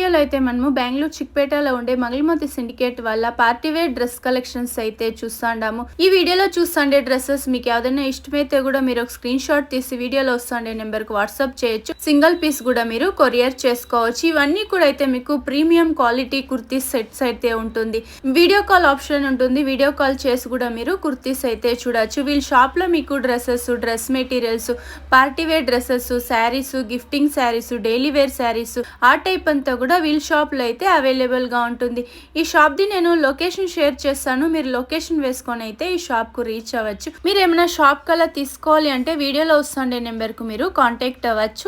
వీడియోలో అయితే మనము బెంగళూరు చిక్పేటలో ఉండే మగిలిమతి సిండికేట్ వల్ల పార్టీ వేర్ డ్రెస్ కలెక్షన్స్ అయితే చూస్తాండాము. ఈ వీడియోలో చూస్తుండే డ్రెస్సెస్ మీకు ఏదైనా ఇష్టమైతే కూడా మీరు ఒక స్క్రీన్ షాట్ తీసి వీడియోలో వస్తుండే నెంబర్ కు వాట్సాప్ చేయొచ్చు. సింగిల్ పీస్ కూడా మీరు కొరియర్ చేసుకోవచ్చు. ఇవన్నీ కూడా అయితే మీకు ప్రీమియం క్వాలిటీ కుర్తీస్ సెట్స్ అయితే ఉంటుంది. వీడియో కాల్ ఆప్షన్ ఉంటుంది. వీడియో కాల్ చేసి కూడా మీరు కుర్తీస్ అయితే చూడొచ్చు. వీళ్ళ షాప్ లో మీకు dresses, dress materials, party wear dresses, saris, gifting saris, daily wear saris ఆ టైప్ అంతా కూడా వీల్ షాప్ లో అయితే అవైలబుల్ గా ఉంటుంది. ఈ షాప్ ది నేను లొకేషన్ షేర్ చేస్తాను. మీరు లొకేషన్ వేసుకొని అయితే ఈ షాప్ కు రీచ్ అవ్వచ్చు. మీరు ఏమైనా షాప్ కల్లా తీసుకోవాలి అంటే వీడియోలో వస్తుండే నెంబర్ కు మీరు కాంటాక్ట్ అవ్వచ్చు.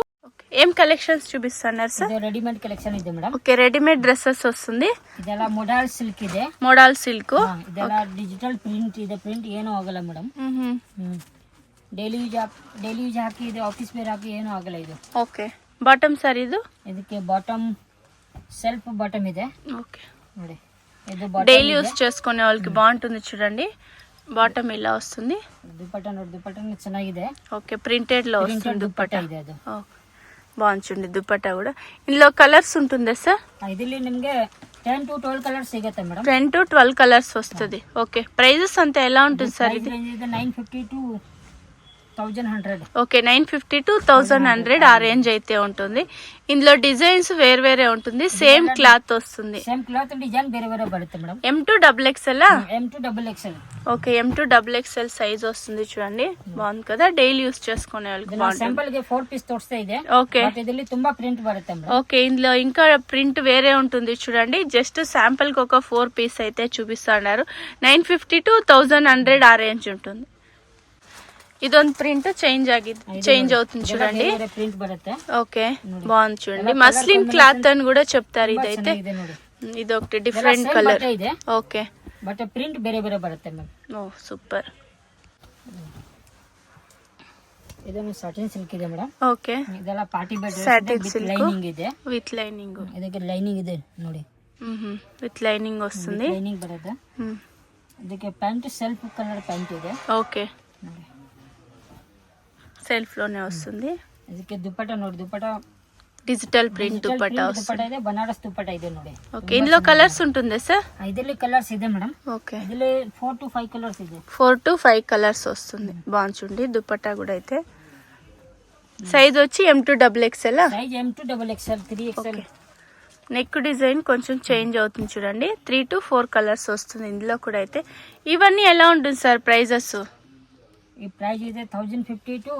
ఏం కలెక్షన్స్ చూపిస్తున్నారు సార్? రెడీమేడ్ కలెక్షన్ ಇದೆ ಮೇಡಂ. ఓకే, రెడీమేడ్ డ్రెస్సెస్ వస్తుంది. ಇದೆಲ್ಲ ಮೋಡಲ್ ಸಿಲ್ಕ್ ಇದೆ. Model silk. ಇದೆಲ್ಲ ಡಿಜಿಟಲ್ ಪ್ರಿಂಟ್ ಇದೆ. ಪ್ರಿಂಟ್ ಏನೂ ಆಗಲ್ಲ ಮೇಡಂ. ಡೈಲಿ ಯೂಸ್ ಹಾಕಿ ಇದೆ, ಆಫೀಸ್ ವೇರ್ ಹಾಕಿ ಏನೂ ಆಗಲ್ಲ ಇದು. ಓಕೆ, ಬಾಟಮ್ ಸರ್ ಇದು. ಇದಕ್ಕೆ ಬಾಟಮ್ సెల్ఫ్ బాటమ్ ಇದೆ. ఓకే, ನೋಡಿ ఇది డైలీ యూస్ చేసుకునే వాళ్ళకి బాగుంటుంది. చూడండి, బాటమ్ ఇలా వస్తుంది. దుపట్టా ನೋಡಿ, దుపట్టా ಚೆನ್ನಾಗಿದೆ. ఓకే, ప్రింటెడ్ లో వస్తుంది దుపట్టా. ಇದೆ ಅದು. బాగుంది చూడండి దుపట్టా కూడా. ఇందులో కలర్స్ ఉంటుందా సార్? ఇదిಲ್ಲಿ నిಮಗೆ 10 to 12 కలర్స్ సిಗುತ್ತೆ మేడం. 10 to 12 కలర్స్ వస్తుంది. ఓకే, ప్రైజెస్ అంతా ఎలా ఉంటుంది సార్? ఇది 950 to 1100. ఓకే, 950 to 1100 ఆ రేంజ్ అయితే ఉంటుంది. ఇందులో డిజైన్స్ వేరే ఉంటుంది. సేమ్ క్లాత్ వస్తుంది. సేమ్ క్లాత్, డిజైన్ వేరే బರುತ್ತೆ madam. M2XXL. M2XXL. Okay, M2XXL size వస్తుంది. చూడండి, బాగుంది కదా. డైలీ యూస్ చేసుకునే వాళ్ళకి బాగుంటుంది. సింపుల్ ಗೆ 4 పీస్ తోస్తే ಇದೆ. ఓకే, ಇದರಲ್ಲಿ ತುಂಬಾ ప్రింట్ బರುತ್ತೆ మేడం. ఓకే, ఇందులో ఇంకా ప్రింట్ వేరే ఉంటుంది. చూడండి, జస్ట్ శాంపుల్ కి ఒక 4 పీస్ అయితే చూపిస్తున్నారు. 950 to 1100 ఆ రేంజ్ ఉంటుంది. ಇದೊಂದು ಪ್ರಿಂಟ್ చేంజ్ అవుతుంది చూడండి. ప్రింట్ బರುತ್ತೆ. ఓకే, బాగుంది చూడండి. మస్లిన్ క్లాత్ అని కూడా చెప్తారు. ఇదైతే ఇది ఒకటి different colour. Okay, but print ಬೇರೆ బರುತ್ತೆ మ్యామ్. ఓ సూపర్. ಇದೊಂದು ಸಾಟಿನ್ ಸಿಲ್ಕ್ ಇದೆ ಮೇಡಂ. ಓಕೆ, ಇದೆಲ್ಲ ಪಾರ್ಟಿ ಬೇರ್ ಸಾಟಿನ್ ವಿತ್ ಲೈನಿಂಗ್ ಇದೆ. With lining. ಇದಕ್ಕೆ ಲೈನಿಂಗ್ ಇದೆ ನೋಡಿ. ವಿತ್ ಲೈನಿಂಗ್ వస్తుంది. ಲೈನಿಂಗ್ ಬರುತ್ತೆ. ಇದಕ್ಕೆ ಪ್ಯಾಂಟ್ ಸೆಲ್ಫ್ ಕಲರ್ ಪ್ಯಾಂಟ್ ಇದೆ. ఓకే, సెల్ఫ్ లోనే వస్తుంది. ಇದಕ್ಕೆ ದುಪಟ್ಟಾ ನೋಡಿ, ದುಪಟ್ಟಾ డిజిటల్ ప్రింట్ దుపట్టా దుపట్టా ಇದೆ. బనారస్ దుపట్టా ಇದೆ ನೋಡಿ. ఓకే, ఇందులో కలర్స్ ఉంటుందా సార్? ಇದರಲ್ಲಿ కలర్స్ ಇದೆ మేడం. ఓకే, ಇದರಲ್ಲಿ 4 to 5 కలర్స్ ಇದೆ. 4 to 5 కలర్స్ వస్తుంది. బాగుంది చూడండి. దుపట్టా కూడా అయితే సైజ్ వచ్చి M2XXL. Size M2XXL, 3XL. Neck design కొంచెం చేంజ్ అవుతుంది చూడండి. 3 to 4 కలర్స్ వస్తుంది ఇందులో కూడా అయితే. ఇవన్నీ ఎలా ఉంటుంది సార్ ప్రైజెస్? ఈ ప్రైస్ ಇದೆ 1050 to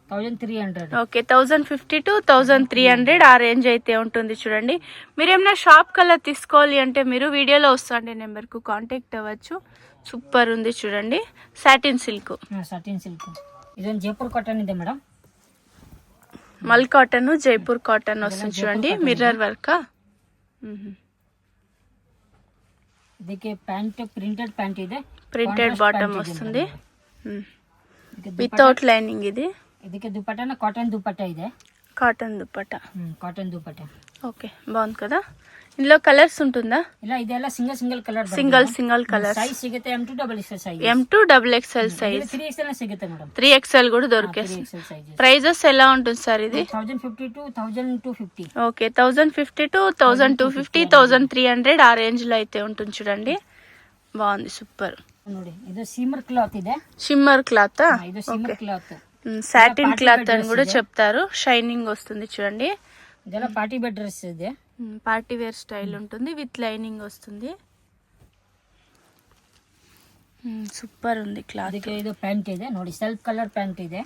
1300. ఓకే, 1050 to 1300 ఆ రేంజ్ అయితే ఉంటుంది. చూడండి, మీరు ఏమైనా షాప్ కల్లా తీసుకోవాలి అంటే మీరు వీడియోలో వస్తుండే నెంబర్ కు కాంటాక్ట్ అవ్వచ్చు. సూపర్ ఉంది చూడండి. Satin silk. Satin silk. ಇದೊಂದು జైపూర్ కాటన్ ಇದೆ మేడం. మల్ కాటన్, జైపూర్ కాటన్ వస్తుంది చూడండి. Mirror work. ಇದಕ್ಕೆ ಪ್ಯಾಂಟ್ ಪ್ರಿಂಟೆಡ್ ಪ್ಯಾಂಟ್ ಇದೆ. ప్రింటెడ్ బాటమ్ వస్తుంది వితౌట్ లైనింగ్. ఇది ಇದಕ್ಕೆ ದುಪಟ್ಟಾನ ಕಾಟನ್ ದುಪಟ್ಟಾ ಇದೆ. Cotton dupatta. Cotton dupatta. Okay, బాగుంది కదా. ఇందులో కలర్స్ ఉంటుందా? ಇಲ್ಲ, ಇದೆಲ್ಲ single colour. Single colour. Size సిಗುತ್ತೆ M2XXL size. M2XXL size. 3XL సిಗುತ್ತೆ మేడం. 3XL కూడా దొరికేస్తుంది. ప్రైజెస్ ఎలా ఉంటుంది సార్? ఇది 1050 to 1250. ఓకే, 1050 to 1250, 1300 ఆ రేంజ్ లో అయితే ఉంటుంది చూడండి. బాగుంది, సూపర్. ನೋಡಿ, ಇದು సిమ్మర్ క్లాత్ ಇದೆ. Shimmer cloth. ఇది సిమ్మర్ క్లాత్. సాటిన్ క్లాత్ అని కూడా చెప్తారు. షైనింగ్ వస్తుంది చూడండి. ಇದೆಲ್ಲ ಪಾರ್ಟಿ ಬೇರ್ ಡ್ರೆಸ್ ಇದೆ. పార్టీ వేర్ స్టైల్ ఉంటుంది. విత్ లైనింగ్ వస్తుంది. సూపర్ ఉంది క్లాత్. ಇದಕ್ಕೆ ಇದು ಪ್ಯಾಂಟ್ ಇದೆ ನೋಡಿ. ಸೆಲ್ಫ್ ಕಲರ್ ಪ್ಯಾಂಟ್ ಇದೆ.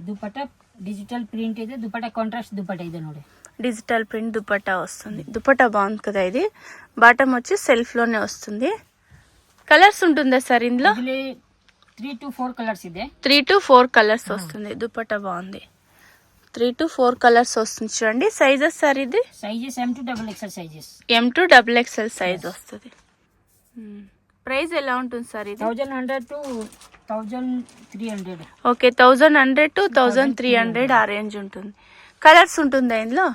ದುಪಟ್ಟಾ డిజిటల్ ప్రింట్ ಇದೆ. దుపట్టా కాంట్రాస్ట్ దుపట్టా ಇದೆ ನೋಡಿ. డిజిటల్ ప్రింట్ దుపట్టా వస్తుంది. దుపట్టా బాగుంది కదా. ఇది బాటమ్ వచ్చి సెల్ఫ్ లోనే వస్తుంది. కలర్స్ ఉంటుందా సార్ ఇందులో? 3 to 4 కలర్స్ ಇದೆ. 3 to 4 కలర్స్ వస్తుంది. దుపట్టా బాగుంది. 3 to 4 కలర్స్ వస్తుంది చూడండి. Sizes sir? ఇది sizes M2XXL sizes. M2XXL size వస్తుంది. ప్రైస్ ఎలా ఉంటుంది సార్? ఇది 1100 to 1300. ఓకే, 1100 to 1300 ఆ రేంజ్ ఉంటుంది. కలర్స్ ఉంటుందా ఇందులో?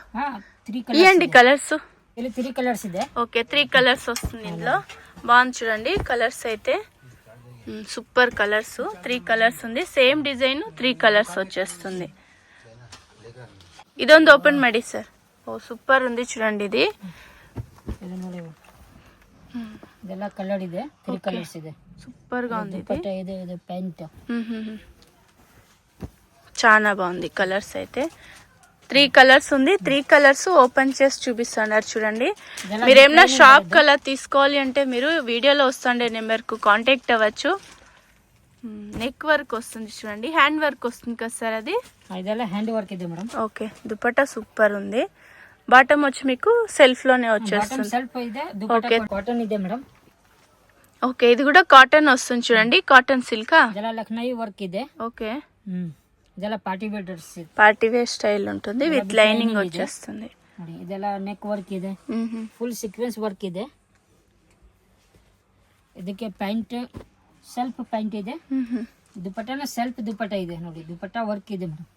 3 కలర్స్. ఇవ్వండి కలర్స్. ಇಲ್ಲಿ 3 కలర్స్ ಇದೆ. ఓకే, 3 కలర్స్ వస్తుంది ఇందులో. బాగుంది చూడండి కలర్స్ అయితే. Super colours. 3 కలర్స్ ఉంది. సేమ్ డిజైన్ 3 కలర్స్ వచ్చేస్తుంది. ಇದೊಂದು ಓಪನ್ ಮಾಡಿ ಸರ್. ಓ ಸೂಪರ್ ఉంది చూడండి ఇది. ಇದು ನೋಡಿ ಇದೆಲ್ಲ ಕಲರ್ ಇದೆ, 3 ಕಲರ್ಸ್ ಇದೆ. సూపర్ గా ఉంది ఇది. ದುಪಟ್ಟ ಇದೆ, ಇದು ಪ್ಯಾಂಟ್. చాలా బాగుంది కలర్స్ అయితే. 3 కలర్స్ ఉంది. 3 కలర్స్ ఓపెన్ చేసి చూపిస్తున్నారు చూడండి. మీరు ఏమైనా షాప్ కలర్ తీసుకోవాలి అంటే మీరు వీడియోలో వస్తుండే నెంబర్కు కాంటాక్ట్ అవ్వచ్చు. నెక్ వర్క్ వస్తుంది చూడండి, హ్యాండ్ వర్క్ వస్తుంది కదా సార్ అది. ಇದೆಲ್ಲ ಹ್ಯಾಂಡ್ ವರ್ಕ್ ಇದೆ ಮೇಡಮ್. ఓకే దుపట్టా సూపర్ ఉంది. బాటమ్ వచ్చి మీకు సెల్ఫ్ లోనే వచ్చేస్తుంది. సెల్ఫ్ ಇದೆ, దుపట్టా కాటన్ ಇದೆ మేడం. ఓకే ఇది కూడా కాటన్ వస్తుంది చూడండి, కాటన్ సిల్కా. ಇದೆಲ್ಲ ಲಕ್ನೈ ವರ್ಕ್ ಇದೆ. ఓకే ಇದೆಲ್ಲ ಪಾರ್ಟಿ ವೇರ್ ಡ್ರೆಸ್ ಇದೆ, పార్టీ వేర్ స్టైల్ ఉంటుంది, విత్ లైనింగ్ వచ్చేస్తుంది. ನೋಡಿ ಇದೆಲ್ಲ ನೆಕ್ ವರ್ಕ್ ಇದೆ, ಫುಲ್ ಸೀಕ್ವೆನ್ಸ್ ವರ್ಕ್ ಇದೆ. ಇದಕ್ಕೆ ಪ್ಯಾಂಟ್ ಸೆಲ್ಫ್ ಪ್ಯಾಂಟ್ ಇದೆ, ದುಪಟ್ಟಾನ ಸೆಲ್ಫ್ ದುಪಟ್ಟ ಇದೆ ನೋಡಿ, ದುಪಟ್ಟ ವರ್ಕ್ ಇದೆ ಮೇಡಮ್.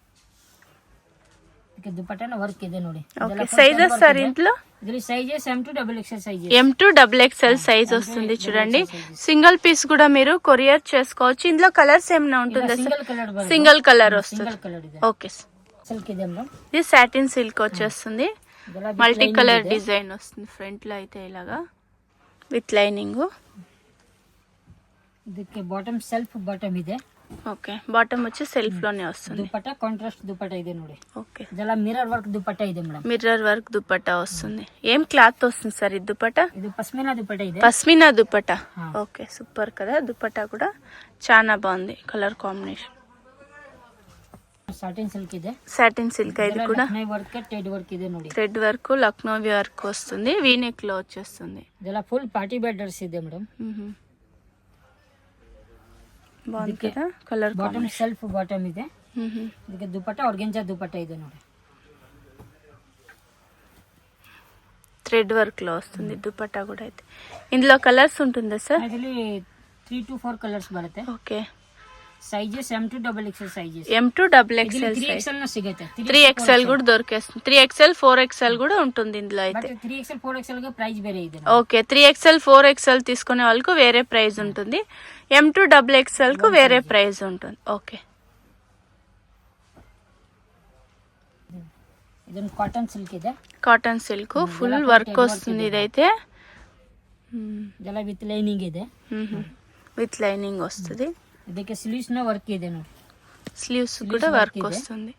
ಇದಕ್ಕೆ ದುಪಟ್ಟಾನ ವರ್ಕ್ ಇದೆ ನೋಡಿ. ఓకే సైజెస్ సార్ ఇంట్లో ಇದರಲ್ಲಿ sizes M2 XXL sizes. M2 XXL size వస్తుంది చూడండి. సింగిల్ పీస్ కూడా మీరు కొరియర్ చేసుకోవచ్చు. ఇందులో కలర్స్ ఏమైనా ఉంటుందా సార్? సింగిల్ కలర్ బರುತ್ತೆ, సింగిల్ కలర్ వస్తుంది. సింగిల్ కలర్ ಇದೆ. ఓకే సిల్క్ ಇದೆ మేడం. ఇది సాటిన్ సిల్క్ వచ్చేస్తుంది, ಇದೆಲ್ಲ మల్టీ కలర్ డిజైన్ వస్తుంది. ఫ్రంట్ లో అయితే ఇలాగా విత్ లైనింగ్. ಇದಕ್ಕೆ ಬಾಟಮ್ ಸೆಲ್ಫ್ ಬಾಟಮ್ ಇದೆ. ఓకే బాటమ్ వచ్చి సెల్ఫ్ లోనే వస్తుంది. దుపట్ట కాంట్రాస్ట్ దుపట్ట ಇದೆ ನೋಡಿ. ఓకే ಇದೆಲ್ಲ ಮಿರರ್ ವರ್ಕ್ ದುಪಟ್ಟ ಇದೆ ಮೇಡಮ್. మిర్రర్ వర్క్ దుపట్టా వస్తుంది. ఏం క్లాత్ వస్తుంది సార్ ఈ దుపట్టా? ಇದು పస్మినా దుపట్ట ಇದೆ. పస్మినా దుపట్టా. ఓకే సూపర్ కదా, దుపట్టా కూడా చాలా బాగుంది, కలర్ కాంబినేషన్. ಸಾಟಿನ್ ಸಿಲ್ಕ್ ಇದೆ, సాటిన్ సిల్క్. ఇది కూడా ಲಕ್ನೈ ವರ್ಕ್ ಟೆಡ್ ವರ್ಕ್ ಇದೆ ನೋಡಿ. థ్రెడ్ వర్క్, లక్నోవి వర్క్ వస్తుంది, వీనెక్ లో వచ్చేస్తుంది. ಇದೆಲ್ಲ ಫುಲ್ ಪಾರ್ಟಿ ವೇರ್ ಡ್ರೆಸ್ ಇದೆ ಮೇಡಮ್. బాగుంది కదా కలర్. ಬಾಟಮ್ ಸೆಲ್ಫ್ ಬಾಟಮ್ ಇದೆ. ಇದಕ್ಕೆ ದುಪಟ್ಟ ಆರ್ಗೆಂಜಾ ದುಪಟ್ಟ ಇದೆ ನೋಡಿ. థ్రెడ్ వర్క్ లో వస్తుంది దుపట్టా కూడా. అయితే ఇందులో కలర్స్ ఉంటుందా సార్? ಇದರಲ್ಲಿ 3 to 4 ಕಲರ್ಸ್ ಬರುತ್ತೆ. Okay sizes M2 XXL sizes. M2 XXL 3XL ನ సిಗುತ್ತೆ. 3XL కూడా దొరికేస్తుంది. 3XL 4XL కూడా ఉంటుంది ఇందులో అయితే. బట్ 3XL 4XL గా ప్రైస్ వేరే ಇದೆ. ఓకే 3XL 4XL తీసుకునే వాళ్ళకు వేరే ప్రైస్ ఉంటుంది, M2 XXL కు వేరే ప్రైస్ ఉంటుంది. ఓకే ಇದೊಂದು ಕಾಟನ್ ಸಿಲ್ಕ್ ಇದೆ, కాటన్ సిల్క్ ఫుల్ వర్క్ వస్తుంది. ఇదైతే ಇದೆಲ್ಲ ವಿತ್ ಲೈನಿಂಗ್ ಇದೆ, విత్ లైనింగ్ వస్తుంది. ಇದಕ್ಕೆ ಸ್ಲೀವ್ಸ್ ನ ವರ್ಕ್ ಇದೆ ನೋಡಿ. స్లీవ్స్ కూడా వర్క్ వస్తుంది.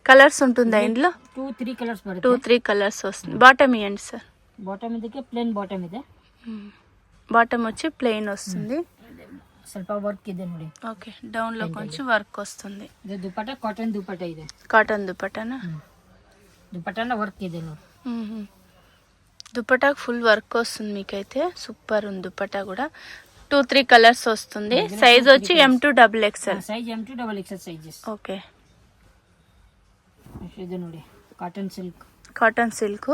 కలర్స్ ఉంటుందా ఇందులో? 2-3 కలర్స్ బರುತ್ತೆ. 2-3 కలర్స్ వస్తుంది. బాటమ్ ఇవ్వండి సార్. బాటమ్ ಇದಕ್ಕೆ ಪ್ಲೇನ್ ಬಾಟಮ್ ಇದೆ. బాటమ్ వచ్చి ప్లెయిన్ వస్తుంది, ಸ್ವಲ್ಪ ವರ್ಕ್ ಇದೆ ನೋಡಿ. ఓకే డౌన్ లో కొంచెం వర్క్ వస్తుంది. ಇದು ದುಪಟ್ಟ ಕಾಟನ್ ದುಪಟ್ಟ ಇದೆ, కాటన్ దుపట్టానా? దుపట్టాన వర్క్ ಇದೆ ನೋಡಿ. దుపట్టాకు ఫుల్ వర్క్ వస్తుంది మీకైతే. సూపర్ ఉంది దుపట్టా కూడా. 2-3 కలర్స్ వస్తుంది. సైజ్ వచ్చి M2 XXL. Size M2 XXL sizes. Okay ಇದು ನೋಡಿ ಕಾಟನ್ ಸಿಲ್ಕ್. కాటన్ సిల్క్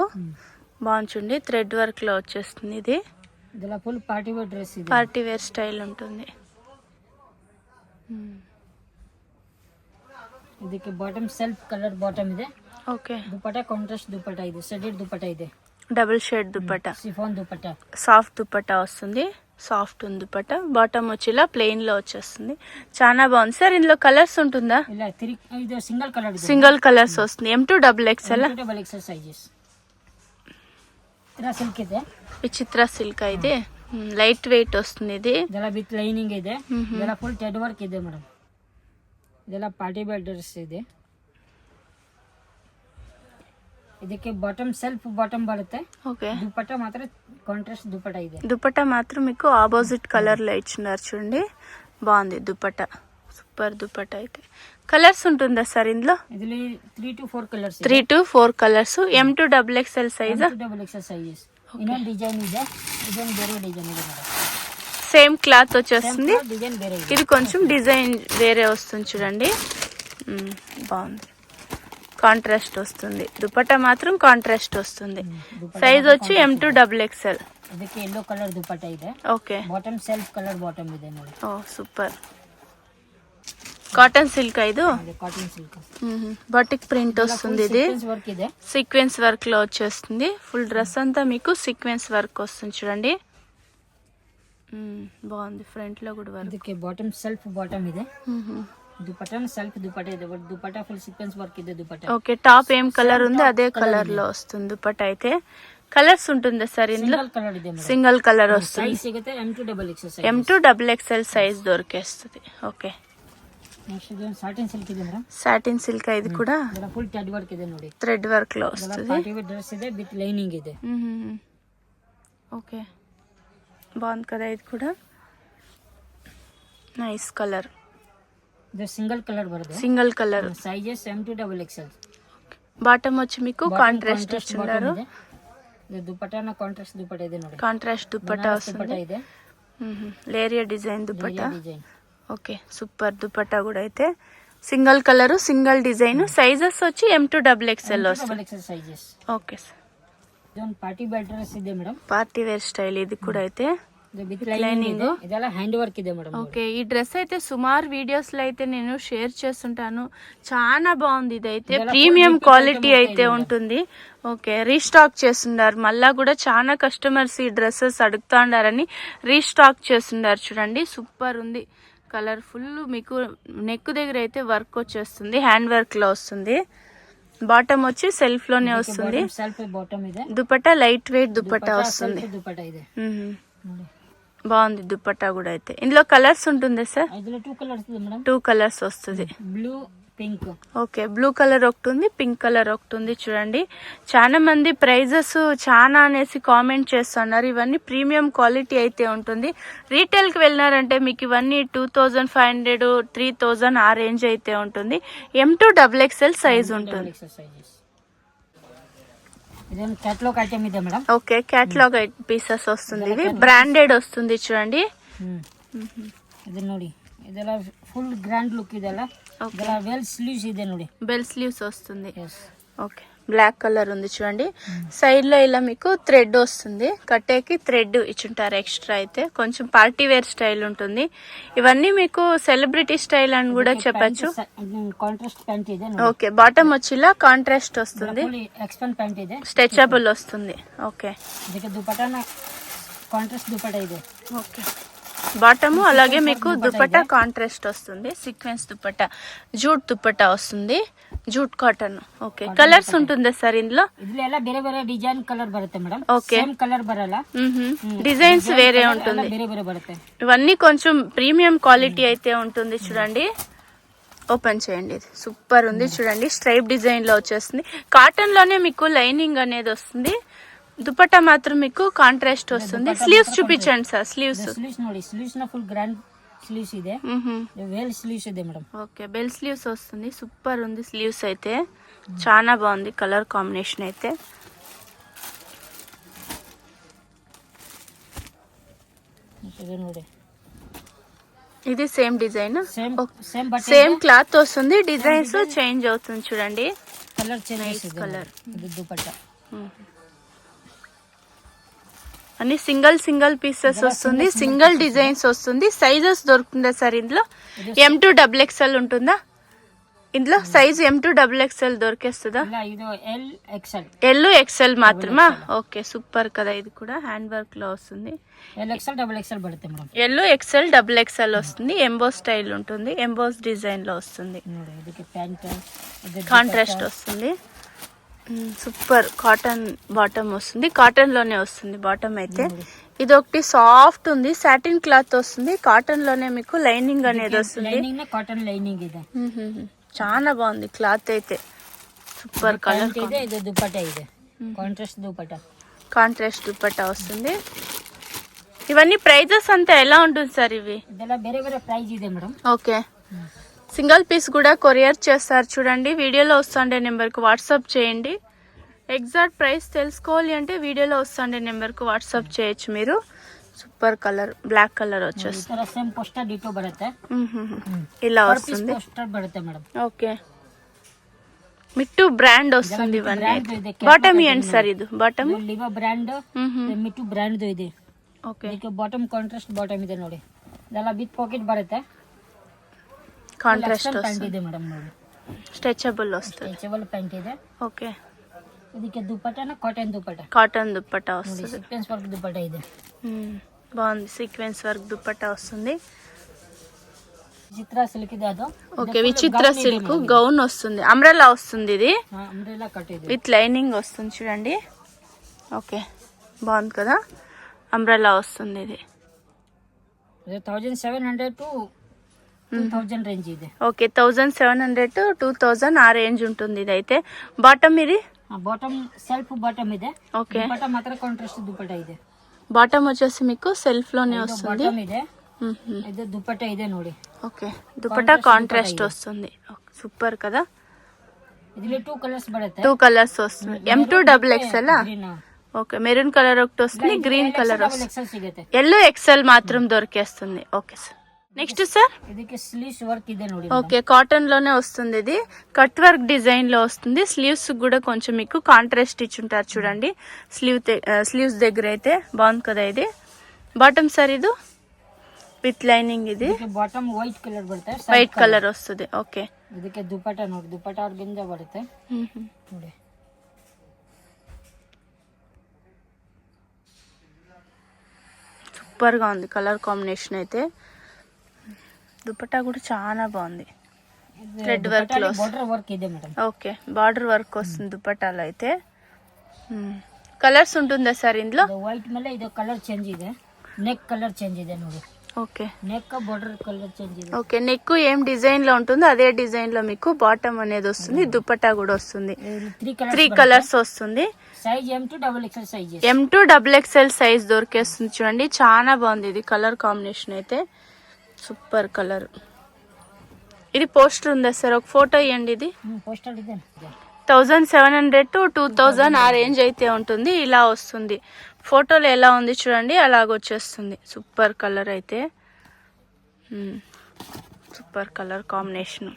బాగుంటుంది, థ్రెడ్ వర్క్ లో వచ్చేస్తుంది. ఇది ಇದೆಲ್ಲ ಫುಲ್ ಪಾರ್ಟಿ ವೇರ್ ಡ್ರೆಸ್ ಇದೆ, పార్టీ వేర్ స్టైల్ ఉంటుంది. ಇದಕ್ಕೆ ಬಾಟಮ್ ಸೆಲ್ಫ್ ಕಲರ್ ಬಾಟಮ್ ಇದೆ. ఓకే ದುಪಟ್ಟ ಕಾಂಟ್ರಾಸ್ಟ್ ದುಪಟ್ಟ ಇದೆ, ಶೆಡೆಡ್ ದುಪಟ್ಟ ಇದೆ, double shade dupatta, chiffon dupatta, soft dupatta వస్తుంది. సాఫ్ట్ ఉంది దుపట్టా. బాటమ్ వచ్చి ఇలా ప్లెయిన్ లో వచ్చేస్తుంది. చాలా బాగుంది సార్. ఇందులో కలర్స్ ఉంటుందా? ಇಲ್ಲ ಇದು ಸಿಂಗಲ್ ಕಲರ್ ಇದೆ, సింగిల్ కలర్స్ వస్తుంది. M2 XXL. XXL sizes. ಇದರ ಸಿಲ್ಕ್ ಇದೆ, విచిత్ర సిల్క్ అయితే లైట్ వెయిట్ వస్తుంది. ఇది ಇದೆಲ್ಲ ವಿತ್ ಲೈನಿಂಗ್ ಇದೆ. ಇದೆಲ್ಲ ಫುಲ್ ಟೆಡ್ ವರ್ಕ್ ಇದೆ ಮೇಡಮ್. ಇದೆಲ್ಲ ಪಾರ್ಟಿ ವೇರ್ ಡ್ರೆಸ್ ಇದೆ. ಇದಕ್ಕೆ ಬಾಟಮ್ ಸೆಲ್ಫ್ ಬಾಟಮ್ ಬರುತ್ತೆ. ఓకే దుపట్ట మాత్రం కాంట్రాస్ట్ దుపట్ట ಇದೆ. దుపట్టా మాత్రం మీకు ఆపోజిట్ కలర్ లో ఇచ్చినారు చూడండి, బాగుంది దుపట్టా. సూపర్ దుపట్టా అయితే. కలర్స్ ఉంటుందా సార్ ఇందులో? ಇದರಲ್ಲಿ 3 to 4 colours. 3 to 4 colours. M2 XXL size. XXL sizes. ಇನ್ನೊಂದು ಡಿಸೈನ್ ಇದೆ, ಇದೊಂದು ಬೇರೆ ಡಿಸೈನ್ ಇದೆ ಮೇಡಮ್. సేమ్ క్లాత్ వచ్చేస్తుంది. డిజైన్ ಬೇರೆ ಇದೆ. ఇది కొంచెం డిజైన్ వేరే వస్తుంది చూడండి, బాగుంది. కాంట్రాస్ట్ వస్తుంది. దుపట్టా మాత్రం కాంట్రాస్ట్ వస్తుంది. సైజ్ వచ్చి M2 XXL. ಇದಕ್ಕೆ ಯೆಲ್ಲೋ ಕಲರ್ ದುಪಟ್ಟ ಇದೆ. Okay bottom self colour bottom ಇದೆ ನೋಡಿ. ఓ సూపర్. Cotton silk. ఇది కాటన్ సిల్క్. బటిక్ ప్రింట్ వస్తుంది. ఇది వర్క్ ಇದೆ, సీక్వెన్స్ వర్క్ లో వచ్చేస్తుంది. ఫుల్ డ్రెస్ అంతా మీకు సీక్వెన్స్ వర్క్ వస్తుంది చూడండి, బాగుంది. ఫ్రంట్ లో కూడా వర్క్. ಇದಕ್ಕೆ ಬಾಟಮ್ ಸೆಲ್ಫ್ ಬಾಟಮ್ ಇದೆ. ದುಪಟ್ಟಾನ ಸೆಲ್ಫ್ ದುಪಟ್ಟ ಇದೆ, but dupatta full sequence work ಇದೆ ದುಪಟ್ಟ. ఓకే, టాప్ ఏం కలర్ ఉంది అదే కలర్ లో వస్తుంది దుపట్టా అయితే. కలర్స్ ఉంటుందా సార్ ఇందులో? సింగల్ కలర్ ಇದೆ ಮೇಡಮ್. సింగిల్ కలర్ వస్తుంది. ಸೈಜ್ ಸಿಗುತ್ತೆ M2XXL ಸೈಜ್. M2XXL సైజ్ దొరికేస్తుంది. ఓకే, నెక్స్ట్ ఇది సాటిన్ సిల్క్ ಇದೆ ಮೇಡಮ್. సాటిన్ సిల్క్ ఇది కూడా ಇದರ ಫುಲ್ ಥ್ರೆಡ್ ವರ್ಕ್ ಇದೆ ನೋಡಿ. థ్రెడ్ వర్క్ లో ಇದರ వస్తుంది. ಪಾರ್ಟಿ ವೇರ್ ಡ್ರೆಸ್ ಇದೆ ವಿತ್ ಲೈನಿಂಗ್ ಇದೆ. ఓకే, బాగుంది కదా ఇది కూడా. Nice colour. ಇದು ಸಿಂಗಲ್ ಕಲರ್ ಬರುತ್ತೆ. Single colour. Sizes M2XXL. Bottom వచ్చి మీకు కాంట్రాస్ట్ ఇచ్చున్నారు. ಇದು ದುಪಟ್ಟಾನ ಕಾಂಟ್ರಾಸ್ಟ್ ದುಪಟ್ಟ ಇದೆ ನೋಡಿ. కాంట్రాస్ట్ దుపట్టా వస్తుంది. ಇದೆ leheriya design dupatta. Design. Okay, super dupatta కూడా అయితే single colour single design. Sizes వచ్చి M2XXL వస్తుంది. XXL sizes. ఓకే సార్, ಇದೊಂದು ಪಾರ್ಟಿ ವೇರ್ ಡ್ರೆಸ್ ಇದೆ ಮೇಡಮ್. పార్టీ వేర్ స్టైల్ ఇది కూడా అయితే. విత్ లైనింగ్ ಇದೆ. ಇದೆಲ್ಲ హ్యాండ్ వర్క్ ಇದೆ మేడం. ఓకే, ఈ డ్రెస్ అయితే సుమారు వీడియోస్ లో అయితే నేను షేర్ చేస్తుంటాను. చాలా బాగుంది. ఇది అయితే ప్రీమియం క్వాలిటీ అయితే ఉంటుంది. ఓకే, రీస్టాక్ చేస్తున్నారు. మళ్ళా కూడా చాలా కస్టమర్స్ ఈ డ్రెస్సెస్ అడుగుతా ఉండారని రీస్టాక్ చేస్తున్నారు. చూడండి, సూపర్ ఉంది. కలర్ ఫుల్ మీకు నెక్ దగ్గర అయితే వర్క్ వచ్చేస్తుంది, హ్యాండ్ వర్క్ లో వస్తుంది. బాటమ్ వచ్చి సెల్ఫ్ లోనే వస్తుంది. సెల్ఫ్ బాటమ్ ಇದೆ. దుపట్టా లైట్ వెయిట్ దుపట్టా వస్తుంది. దుపట్టా ಇದೆ ನೋಡಿ. బాగుంది దుపట్టా కూడా అయితే. ఇందులో కలర్స్ ఉంటుంది సార్? ఇందులో 2 కలర్స్ ಇದೆ మేడం. 2 కలర్స్ వస్తుంది. Blue pink. Okay, blue colour ఒకటి ఉంది, పింక్ కలర్ ఒకటి ఉంది. చూడండి, చాలా మంది ప్రైజెస్ చాలా అనేసి కామెంట్ చేస్తున్నారు. ఇవన్నీ ప్రీమియం క్వాలిటీ అయితే ఉంటుంది. రీటైల్ కి వెళ్ళినారంటే మీకు ఇవన్నీ 2500 3000 ఆ రేంజ్ అయితే ఉంటుంది. M2XXL సైజ్ ఉంటుంది. ఇదేం క్యాటలాగ్ ఐటమ్ ಇದೆ మేడం. ఓకే, క్యాటలాగ్ పీసెస్ వస్తుంది. ఇవి బ్రాండెడ్ వస్తుంది. చూడండి, ఇది ನೋಡಿ, ಇದೆಲ್ಲ ಫುಲ್ ಗ್ರ್ಯಾಂಡ್ ಲುಕ್ ಇದೆಲ್ಲ. ಇದೆಲ್ಲ ವೆಲ್ ಸ್ಲೀವ್ಸ್ ಇದೆ ನೋಡಿ. బెల్ స్లీవ్స్ వస్తుంది. ఎస్. ఓకే, బ్లాక్ కలర్ ఉంది. చూడండి, సైడ్ లో ఇలా మీకు థ్రెడ్ వస్తుంది. కట్టేకి థ్రెడ్ ఇచ్చుంటారు ఎక్స్ట్రా అయితే. కొంచెం పార్టీ వేర్ స్టైల్ ఉంటుంది. ఇవన్నీ మీకు సెలబ్రిటీ స్టైల్ అని కూడా చెప్పచ్చు. కాంట్రాస్ట్ ప్యాంట్ ಇದೆ. ఓకే, బాటమ్ వచ్చి ఇలా కాంట్రాస్ట్ వస్తుంది. ఎక్స్పాండ్ ప్యాంట్ ಇದೆ. స్ట్రెచబుల్ వస్తుంది. ఓకే, ಇದಕ್ಕೆ ದುಪಟ್ಟಾನ కాంట్రాస్ట్ దుపట్టా ಇದೆ. ఓకే, బాటము అలాగే మీకు దుపట్టా కాంట్రాస్ట్ వస్తుంది. సీక్వెన్స్ దుపట్టా, జూట్ దుపట్టా వస్తుంది, జూట్ కాటన్. ఓకే, కలర్స్ ఉంటుందా సార్ ఇందులో? ಇದೆಲ್ಲ ಬೇರೆ ಬೇರೆ ಡಿಸೈನ್ ಕಲರ್ ಬರುತ್ತೆ ಮೇಡಮ್. ఓకే, ಸೇಮ್ కలర్ ಬರಲ್ಲ. డిజైన్స్ వేరే ఉంటుంది. ಬೇರೆ ಬೇರೆ ಬರುತ್ತೆ. ఇవన్నీ కొంచెం ప్రీమియం క్వాలిటీ అయితే ఉంటుంది. చూడండి, ఓపెన్ చేయండి. ఇది సూపర్ ఉంది. చూడండి, స్ట్రైప్ డిజైన్ లో వచ్చేస్తుంది. కాటన్ లోనే మీకు లైనింగ్ అనేది వస్తుంది. దుపట్టా మాత్రం మీకు కాంట్రాస్ట్ వస్తుంది. స్లీవ్స్ చూపించండి సార్. స్లీవ్స్ ಸ್ಲೀವ್ಸ್ ನೋಡಿ, ಸ್ಲೀವ್ಸ್ ನ ಫುಲ್ ಗ್ರ್ಯಾಂಡ್ స్లీవ్స్ ಇದೆ. ವೇಲ್ స్లీవ్స్ ಇದೆ మేడం. ఓకే, బెల్ స్లీవ్స్ వస్తుంది. సూపర్ ఉంది స్లీవ్స్ అయితే. చాలా బాగుంది కలర్ కాంబినేషన్ అయితే. ఇది ನೋಡಿ, ఇది same design, same same but same cloth వస్తుంది. డిజైన్స్ చేంజ్ అవుతుంది. చూడండి, కలర్ చేంజ్ కలర్. ఇది దుపట్టా. అన్ని సింగిల్ సింగిల్ పీసెస్ వస్తుంది. సింగిల్ డిజైన్స్ వస్తుంది. సైజెస్ దొరుకుతుందా సార్ ఇందులో? M2XXL ఉంటుందా ఇందులో? Size M2XXL దొరికేస్తుందా? ಇಲ್ಲ, ಇದು ಎಲ್ ಎಕ್ಸ್ಎಲ್. ఎల్ ఎక్స్ఎల్ మాత్రమా? ఓకే, సూపర్ కదా. ఇది కూడా హ్యాండ్ వర్క్ లో వస్తుంది. ಎಲ್ ಎಕ್ಸ್ಎಲ್ ಡಬಲ್ ఎక్స్ఎల్ బರುತ್ತೆ మేడం. ఎల్ ఎక్స్ఎల్ XXL వస్తుంది. ఎంబోస్ స్టైల్ ఉంటుంది. ఎంబోస్ డిజైన్ లో వస్తుంది. ನೋಡಿ, ಇದಕ್ಕೆ ಪ್ಯಾಂಟ್ కాంట్రాస్ట్ వస్తుంది. సూపర్ కాటన్ బాటమ్ వస్తుంది. కాటన్ లోనే వస్తుంది బాటమ్ అయితే. ఇది ఒకటి సాఫ్ట్ ఉంది. సాటిన్ క్లాత్ వస్తుంది. కాటన్ లోనే మీకు లైనింగ్ అనేది వస్తుంది. ಲೈನಿಂಗ್ ನ ಕಾಟನ್ ಲೈನಿಂಗ್ ಇದೆ. చాలా బాగుంది క్లాత్ అయితే. సూపర్ కలర్ ಇದೆ. ಇದು ದುಪಟ್ಟಾ ಇದೆ, కాంట్రాస్ట్ దుపట్టా. కాంట్రాస్ట్ దుపట్టా వస్తుంది. ఇవన్నీ ప్రైజెస్ అంతా ఎలా ఉంటుంది సార్ ఇవి? ಇದೆಲ್ಲ ಬೇರೆ ಬೇರೆ ಪ್ರೈಸ್ ಇದೆ మేడం. ఓకే, సింగిల్ పీస్ కూడా కొరియర్ చేస్తారు. చూడండి, వీడియోలో వస్తుండే నెంబర్కి వాట్సాప్ చేయండి. ఎగ్జాక్ట్ ప్రైస్ తెలుసుకోవాలి అంటే వీడియోలో వస్తుండే నెంబర్కి వాట్సాప్ చేయొచ్చు మీరు. సూపర్ కలర్, బ్లాక్ కలర్ వచ్చేస్తుంది. సేమ్ పోస్టర్ డిటో బರುತ್ತೆ. ఇలా వస్తుంది. పోస్టర్ బರುತ್ತೆ మేడం. ఓకే, మిట్టు బ్రాండ్ వస్తుంది. ఇవన్నీ బాటమ్ ఇవ్వండి సార్. ఇది bottom Liva brand, Mittu brand ಇದೆ. ఓకే, ಇದಕ್ಕೆ ಬಾಟಮ್ ಕಾಂಟ್ರಾಸ್ಟ್ ಬಾಟಮ್ ಇದೆ ನೋಡಿ. ಇದೆಲ್ಲ ವಿತ್ ಪಾಕೆಟ್ ಬರುತ್ತೆ. కాంట్రాస్ట్ ಪ್ಯಾಂಟ್ వస్తుంది. ಇದೆ ಮೇಡಮ್ ನೋಡಿ. స్ట్రెచబుల్ వస్తుంది. ಸ್ಟ್ರೆಚಬಲ್ ಪ್ಯಾಂಟ್ ಇದೆ. ఓకే, ಇದಕ್ಕೆ ದುಪಟ್ಟಾನ ಕಾಟನ್ ದುಪಟ್ಟಾ. కాటన్ దుపట్టా ನೋಡಿ, వస్తుంది. ಸೀಕ್ವೆನ್ಸ್ ವರ್ಕ್ ದುಪಟ್ಟಾ ಇದೆ. బాగుంది. సీక్వెన్స్ వర్క్ దుపట్టా వస్తుంది. చిత్రా సిల్క్ ಇದೆ ಅದು ఓకే విచిత్ర సిల్క్ గౌన్ వస్తుంది అంబ్రెల్లా వస్తుంది ఇది అంబ్రెల్లా కట్ ಇದೆ విత్ లైనింగ్ వస్తుంది చూడండి ఓకే బాగుంది కదా అంబ్రెల్లా వస్తుంది ఇది 1700 to 2000 రేంజ్ ಇದೆ ఓకే 1700 to 2000 ఆ రేంజ్ ఉంటుంది ఇది అయితే బాటమ్ ఇది బాటమ్ సెల్ఫ్ బాటమ్ ಇದೆ ఓకే దుపట్టా మాత్రం కాంట్రాస్ట్ దుపట్టా ಇದೆ బాటమ్ వచ్చేసి మీకు సెల్ఫ్ లోనే వస్తుంది బాటమ్ ಇದೆ ఇది దుపట్టా ಇದೆ ನೋಡಿ ఓకే దుపట్టా కాంట్రాస్ట్ వస్తుంది సూపర్ కదా ఇదిలో 2 కలర్స్ బರುತ್ತೆ 2 కలర్స్ వస్తుంది M2 XXL okay maroon colour ఒకటి వస్తుంది గ్రీన్ కలర్ వస్తుంది ఎక్సెల్ సిಗುತ್ತೆ ఎల్లో ఎక్సెల్ మాత్రం దొరికేస్తుంది ఓకే సార్ నెక్స్ట్ సార్ ಇದಕ್ಕೆ ಸ್ಲೀವ್ಸ್ ವರ್ಕ್ ಇದೆ ನೋಡಿ ఓకే కాటన్ లోనే వస్తుంది ఇది కట్ వర్క్ డిజైన్ లో వస్తుంది స్లీవ్స్ కూడా కొంచెం మీకు కాంట్రాస్ట్ ఇచ్చుంటారు చూడండి స్లీవ్స్ దగ్గర అయితే బాగుంది కదా ఇది బాటమ్ సార్ ఇది విత్ లైనింగ్ ఇది ಬಾಟಮ್ ವೈಟ್ ಕಲರ್ ಬರುತ್ತೆ వైట్ కలర్ వస్తుంది ఓకే ಇದಕ್ಕೆ ದುಪಟ್ಟಾ ನೋಡಿ ದುಪಟ್ಟಾ ಆರ್ಗಂಜ ಬರುತ್ತೆ ನೋಡಿ సూపర్ గా ఉంది కలర్ కాంబినేషన్ అయితే దుపట్టా కూడా చాలా బాగుంది థ్రెడ్ వర్క్ లో బార్డర్ వర్క్ ಇದೆ మేడం ఓకే బార్డర్ వర్క్ వస్తుంది దుపట్టాలో అయితే కలర్స్ ఉంటుందా సార్ ఇందులో ವೈಟ್ ಮೇಲೆ ಇದು ಕಲರ್ ಚೇಂಜ್ ಇದೆ ನೆಕ್ ಕಲರ್ ಚೇಂಜ್ ಇದೆ ನೋಡಿ okay neck border colour change ಇದೆ ఓకే నెక్ ఏం డిజైన్ లో ఉంటుందో అదే డిజైన్ లో మీకు బాటమ్ అనేది వస్తుంది దుపట్టా కూడా వస్తుంది 3 కలర్స్ వస్తుంది size M2 XXL size M2 XXL size దొరికేస్తుంది చూడండి చాలా బాగుంది ఇది కలర్ కాంబినేషన్ అయితే సూపర్ కలర్ ఇది పోస్టర్ ఉందా సార్ ఒక ఫోటో ఇవ్వండి ఇది పోస్టర్ ಇದೆ 1700 to 2000 ఆ రేంజ్ అయితే ఉంటుంది ఇలా వస్తుంది ఫోటోలో ఎలా ఉంది చూడండి అలాగొచ్చేస్తుంది సూపర్ కలర్ అయితే సూపర్ కలర్ కాంబినేషన్